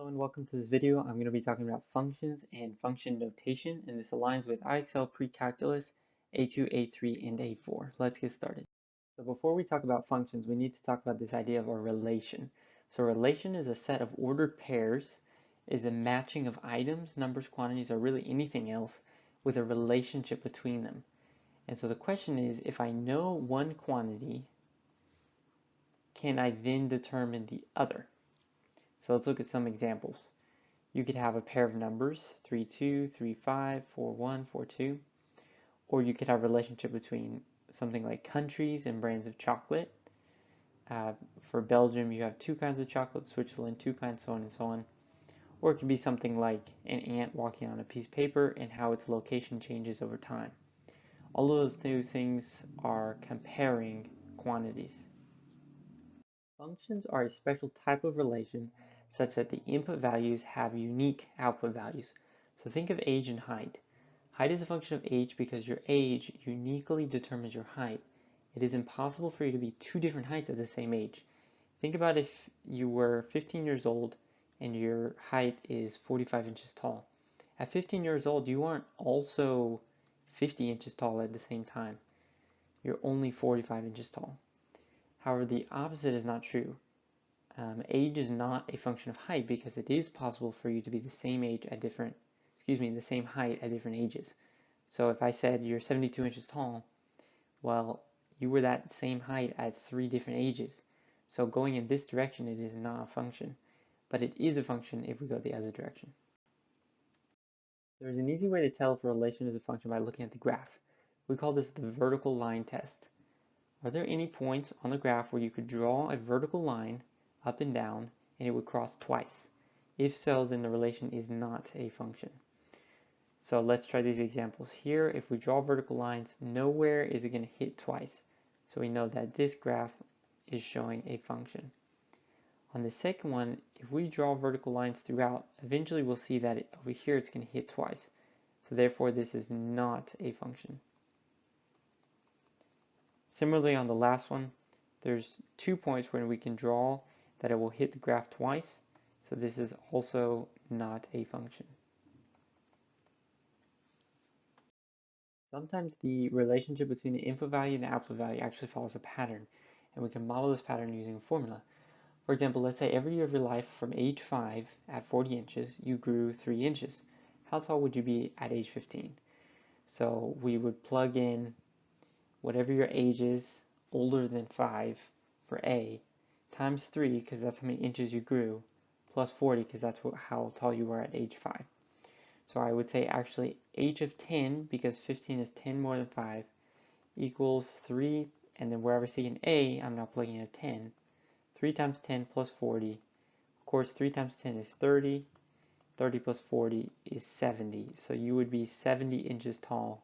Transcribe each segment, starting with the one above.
And welcome to this video. I'm going to be talking about functions and function notation, and this aligns with IXL Pre-Calculus A2, A3, and A4. Let's get started. So before we talk about functions, we need to talk about this idea of a relation. So a relation is a set of ordered pairs, is a matching of items, numbers, quantities, or really anything else with a relationship between them. And so the question is, if I know one quantity, can I then determine the other? So let's look at some examples. You could have a pair of numbers, 3, 2, 3, 5, 4, 1, 4, 2. Or you could have a relationship between something like countries and brands of chocolate. For Belgium, you have 2 kinds of chocolate, Switzerland, 2 kinds, so on and so on. Or it could be something like an ant walking on a piece of paper and how its location changes over time. All of those two things are comparing quantities. Functions are a special type of relation such that the input values have unique output values. So think of age and height. Height is a function of age because your age uniquely determines your height. It is impossible for you to be two different heights at the same age. Think about if you were 15 years old and your height is 45 inches tall. At 15 years old, you aren't also 50 inches tall at the same time. You're only 45 inches tall. However, the opposite is not true. Age is not a function of height because it is possible for you to be the same age at the same height at different ages. So if I said you're 72 inches tall, well, you were that same height at 3 different ages. So going in this direction, it is not a function, but it is a function if we go the other direction. There's an easy way to tell if a relation is a function by looking at the graph. We call this the vertical line test. Are there any points on the graph where you could draw a vertical line up and down and it would cross twice? If so, then the relation is not a function. So let's try these examples. Here, if we draw vertical lines, nowhere is it going to hit twice. So we know that this graph is showing a function. On the second one, if we draw vertical lines throughout, eventually we'll see that over here it's going to hit twice. So therefore this is not a function. Similarly on the last one, there's 2 points where we can draw that it will hit the graph twice. So this is also not a function. Sometimes the relationship between the input value and the output value actually follows a pattern, and we can model this pattern using a formula. For example, let's say every year of your life from age 5 at 40 inches, you grew 3 inches. How tall would you be at age 15? So we would plug in whatever your age is older than 5 for A, times 3 because that's how many inches you grew, plus 40 because that's how tall you were at age 5. So I would say actually age of 10, because 15 is 10 more than 5, equals 3, and then wherever I see an A, I'm now plugging in a 10. 3 times 10 plus 40. Of course, 3 times 10 is 30. 30 plus 40 is 70. So you would be 70 inches tall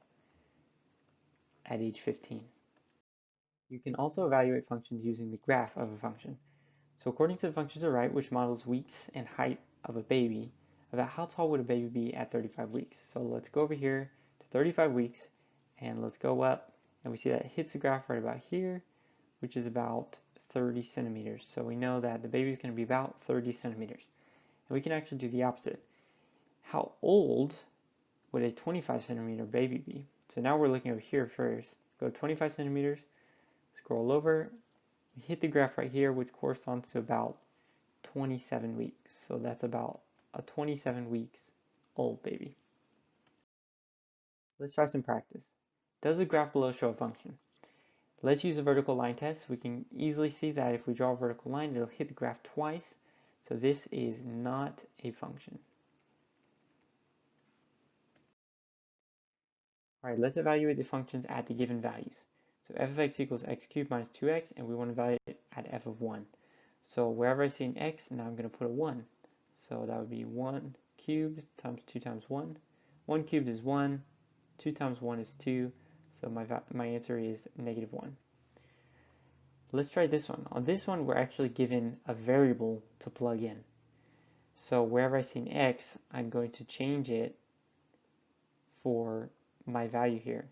at age 15. You can also evaluate functions using the graph of a function. So according to the function to the right, which models weeks and height of a baby, about how tall would a baby be at 35 weeks? So let's go over here to 35 weeks and let's go up, and we see that it hits the graph right about here, which is about 30 centimeters. So we know that the baby is going to be about 30 centimeters. And we can actually do the opposite. How old would a 25 centimeter baby be? So now we're looking over here first. Go 25 centimeters, scroll over, hit the graph right here, which corresponds to about 27 weeks. So that's about a 27 weeks old baby. Let's try some practice. Does the graph below show a function? Let's use a vertical line test. We can easily see that if we draw a vertical line, it'll hit the graph twice. So this is not a function. All right, let's evaluate the functions at the given values. So f of x equals x cubed minus 2x, and we want to evaluate it at f of 1. So wherever I see an x, now I'm going to put a 1. So that would be 1 cubed times 2 times 1. 1 cubed is 1. 2 times 1 is 2. So my answer is negative 1. Let's try this one. On this one, we're actually given a variable to plug in. So wherever I see an x, I'm going to change it for my value here,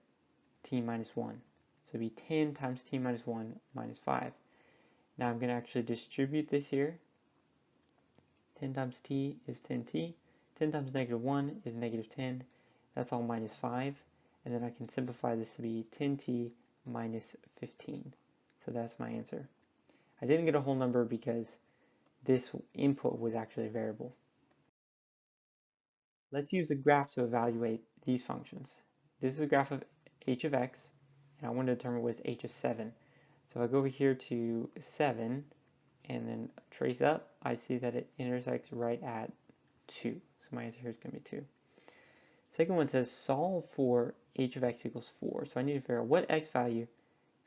t minus 1. So it'd be 10 times t minus 1 minus 5. Now I'm going to actually distribute this here. 10 times t is 10t. 10 times -1 is -10. That's all minus 5. And then I can simplify this to be 10t minus 15. So that's my answer. I didn't get a whole number because this input was actually a variable. Let's use a graph to evaluate these functions. This is a graph of h of x, and I want to determine what is h of 7. So if I go over here to 7 and then trace up, I see that it intersects right at 2. So my answer here is going to be 2. Second one says solve for h of x equals 4. So I need to figure out what x value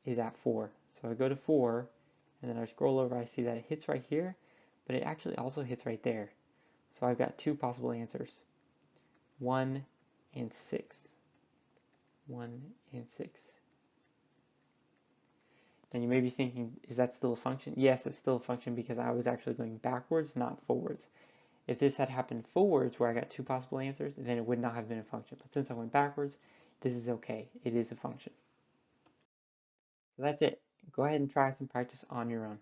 is at 4. So I go to 4, and then I scroll over, I see that it hits right here, but it actually also hits right there. So I've got two possible answers, 1 and 6. 1 and 6. And you may be thinking, is that still a function? Yes, it's still a function because I was actually going backwards, not forwards. If this had happened forwards, where I got two possible answers, then it would not have been a function. But since I went backwards, this is okay. It is a function. So that's it. Go ahead and try some practice on your own.